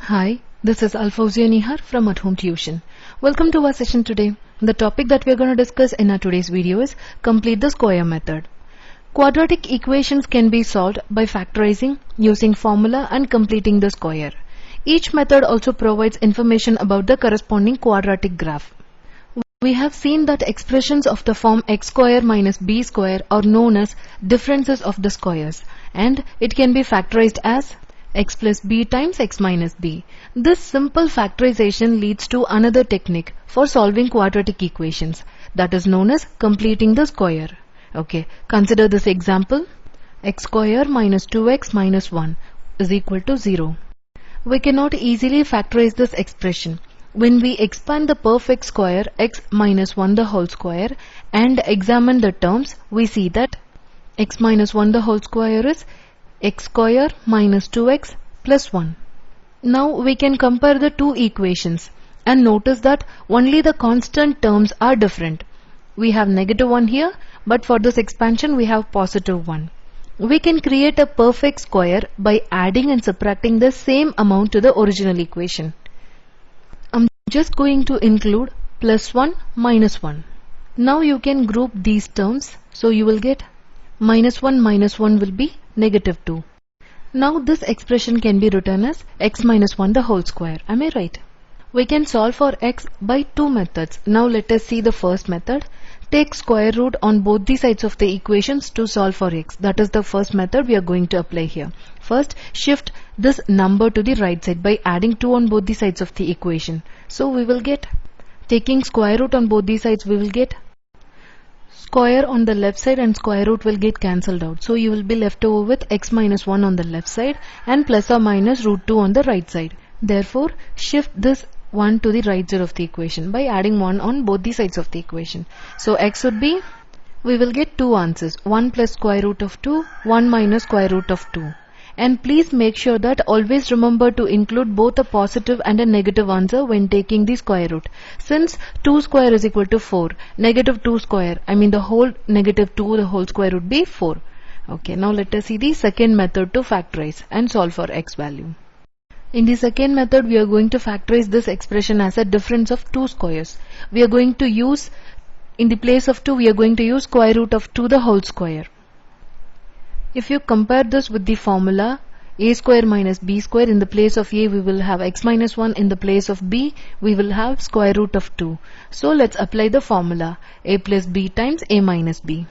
Hi, this is Alfozia Nihar from At Home Tuition. Welcome to our session today. The topic that we are going to discuss in our today's video is complete the square method. Quadratic equations can be solved by factorizing, using formula and completing the square. Each method also provides information about the corresponding quadratic graph. We have seen that expressions of the form x square minus b square are known as differences of the squares, and it can be factorized as x plus b times x minus b. This simple factorization leads to another technique for solving quadratic equations, that is known as completing the square. Okay, consider this example. X square minus 2x minus 1 is equal to 0. We cannot easily factorize this expression. When we expand the perfect square x minus 1 the whole square and examine the terms, we see that x minus 1 the whole square is x square minus 2x plus 1. Now we can compare the two equations and notice that only the constant terms are different. We have negative 1 here, but for this expansion we have positive 1. We can create a perfect square by adding and subtracting the same amount to the original equation. I'm just going to include plus 1 minus 1. Now you can group these terms, so you will get minus 1 will be negative 2. Now this expression can be written as x minus 1 the whole square. Am I right? We can solve for x by two methods. Now let us see the first method. Take square root on both the sides of the equations to solve for x. That is the first method we are going to apply here. First, shift this number to the right side by adding 2 on both the sides of the equation. So we will get, taking square root on both the sides, we will get square on the left side and square root will get cancelled out. So you will be left over with x minus 1 on the left side and plus or minus root 2 on the right side. Therefore, shift this 1 to the right side of the equation by adding 1 on both the sides of the equation. So x would be, we will get two answers, 1 plus square root of 2, 1 minus square root of 2. And please make sure that always remember to include both a positive and a negative answer when taking the square root. Since 2 square is equal to 4, negative 2 square, the whole negative 2 the whole square would be 4. Okay, now let us see the second method to factorize and solve for x value. In the second method, we are going to factorize this expression as a difference of two squares. We are going to use, in the place of 2, we are going to use square root of 2 the whole square. If you compare this with the formula a square minus b square, in the place of a we will have x minus 1, in the place of b we will have square root of 2. So let's apply the formula a plus b times a minus b.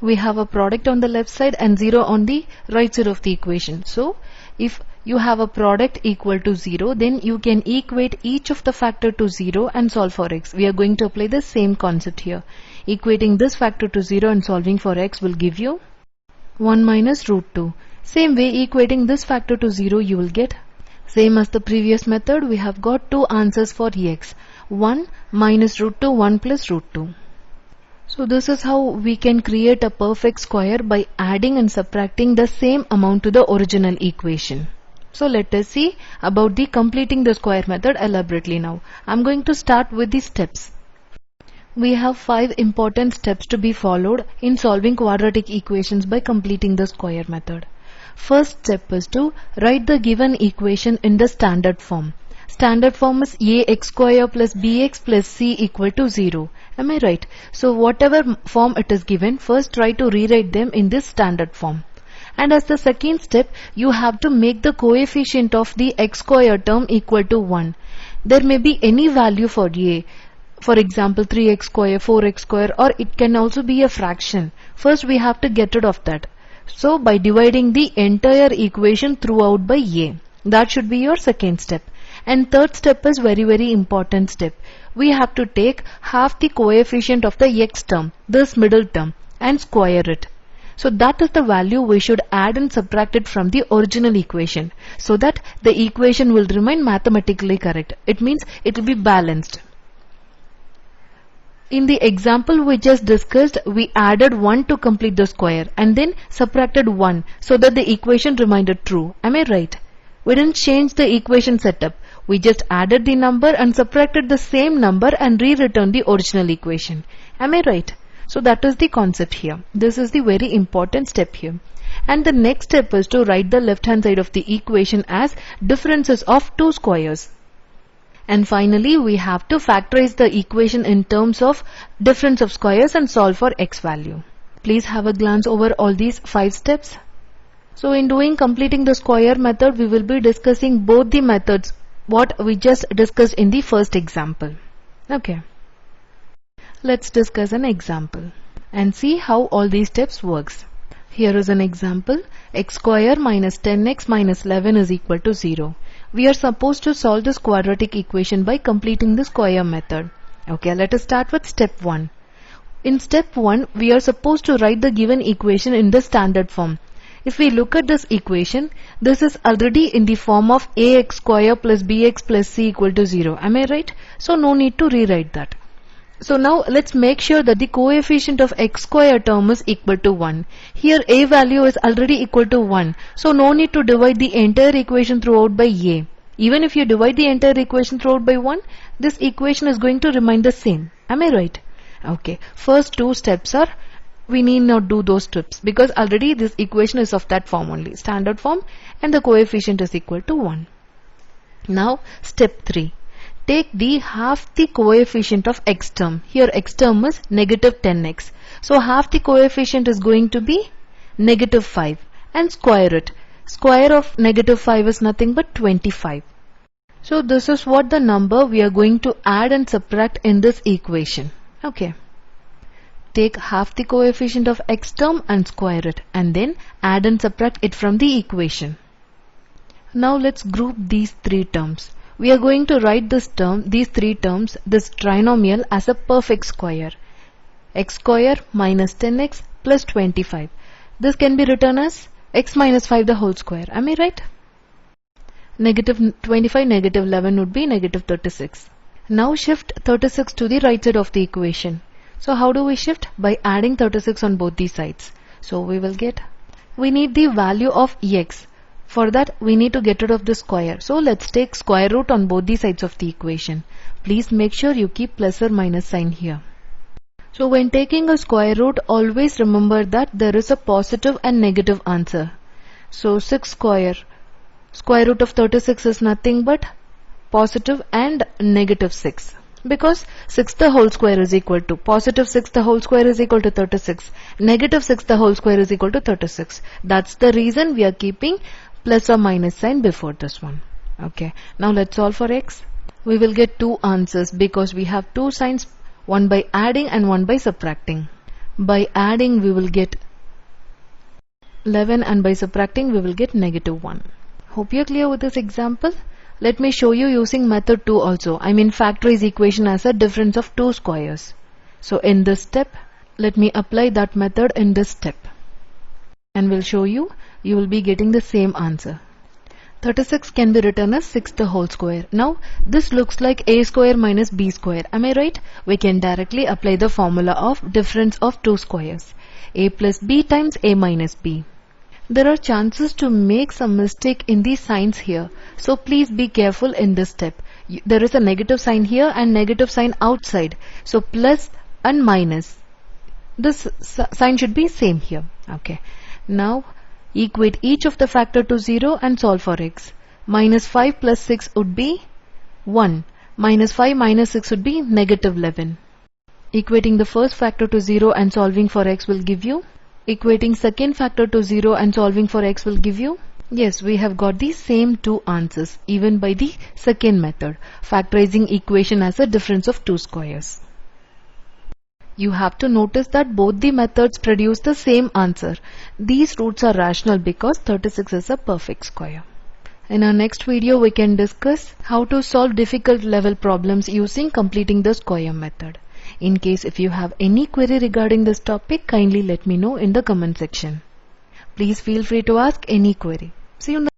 We have a product on the left side and 0 on the right side of the equation. So if you have a product equal to 0, then you can equate each of the factor to 0 and solve for x. We are going to apply the same concept here. Equating this factor to 0 and solving for x will give you 1 minus root 2. Same way, equating this factor to 0, you will get, same as the previous method, we have got two answers for x. 1 minus root 2, 1 plus root 2. So this is how we can create a perfect square by adding and subtracting the same amount to the original equation. So let us see about the completing the square method elaborately now. I'm going to start with the steps. We have 5 important steps to be followed in solving quadratic equations by completing the square method. First step is to write the given equation in the standard form. Standard form is ax square plus bx plus c equal to 0. Am I right? So whatever form it is given, first try to rewrite them in this standard form. And as the second step, you have to make the coefficient of the x square term equal to 1. There may be any value for a. For example, 3x square, 4x square, or it can also be a fraction. First we have to get rid of that. So by dividing the entire equation throughout by a. That should be your second step. And third step is very important step. We have to take half the coefficient of the x term, this middle term, and square it. So that is the value we should add and subtract it from the original equation, so that the equation will remain mathematically correct. It means it will be balanced. In the example we just discussed, we added 1 to complete the square and then subtracted 1 so that the equation remained true. Am I right? We didn't change the equation setup. We just added the number and subtracted the same number and rewritten the original equation. Am I right? So that is the concept here. This is the very important step here. and the next step is to write the left hand side of the equation as differences of two squares. And finally, we have to factorize the equation in terms of difference of squares and solve for x value. Please have a glance over all these 5 steps. So in completing the square method, we will be discussing both the methods what we just discussed in the first example. Okay. Let's discuss an example and see how all these steps works. Here is an example. X square minus 10x minus 11 is equal to 0. We are supposed to solve this quadratic equation by completing the square method. Okay, let us start with step 1. In step 1, we are supposed to write the given equation in the standard form. If we look at this equation, this is already in the form of ax square plus bx plus c equal to 0. Am I right? So no need to rewrite that. So now let's make sure that the coefficient of x square term is equal to 1. Here a value is already equal to 1. So no need to divide the entire equation throughout by a. Even if you divide the entire equation throughout by 1, this equation is going to remain the same. Am I right? Okay. First 2 steps are, we need not do those steps because already this equation is of that form only, standard form, and the coefficient is equal to 1. Now step 3. Take the half the coefficient of x term. Here x term is negative 10x. So half the coefficient is going to be negative 5 and square it. Square of negative 5 is nothing but 25. So this is what the number we are going to add and subtract in this equation. Okay. Take half the coefficient of x term and square it and then add and subtract it from the equation. Now let's group these 3 terms. We are going to write this trinomial as a perfect square. X square minus 10x plus 25. This can be written as x minus 5 the whole square. Am I right? Negative 25, negative 11 would be negative 36. Now shift 36 to the right side of the equation. So how do we shift? By adding 36 on both these sides. So we need the value of x. For that, we need to get rid of the square. So let's take square root on both the sides of the equation. Please make sure you keep plus or minus sign here. So when taking a square root, always remember that there is a positive and negative answer. So 6 square root of 36 is nothing but positive and negative 6. Because 6 the whole square is equal to positive 6 the whole square is equal to 36. Negative 6 the whole square is equal to 36. That's the reason we are keeping plus or minus sign before this one. Okay. Now let's solve for x. We will get 2 answers because we have 2 signs, one by adding and one by subtracting. By adding we will get 11 and by subtracting we will get negative 1. Hope you're clear with this example. Let me show you using method 2 also. I mean factorize equation as a difference of 2 squares. So in this step, let me apply that method in this step. And we'll show you will be getting the same answer. 36 can be written as 6 the whole square. Now this looks like a square minus b square. Am I right? We can directly apply the formula of difference of 2 squares. A plus b times a minus b. There are chances to make some mistake in the signs here. So please be careful in this step. There is a negative sign here and negative sign outside. So plus and minus. This sign should be same here. Okay. Now equate each of the factor to 0 and solve for x. Minus 5 plus 6 would be 1. Minus 5 minus 6 would be negative 11. Equating the first factor to 0 and solving for x will give you. Equating second factor to 0 and solving for x will give you. Yes, we have got the same 2 answers even by the second method, factorizing equation as a difference of 2 squares. You have to notice that both the methods produce the same answer. These roots are rational because 36 is a perfect square. In our next video, we can discuss how to solve difficult level problems using completing the square method. In case if you have any query regarding this topic, kindly let me know in the comment section. Please feel free to ask any query. See you in the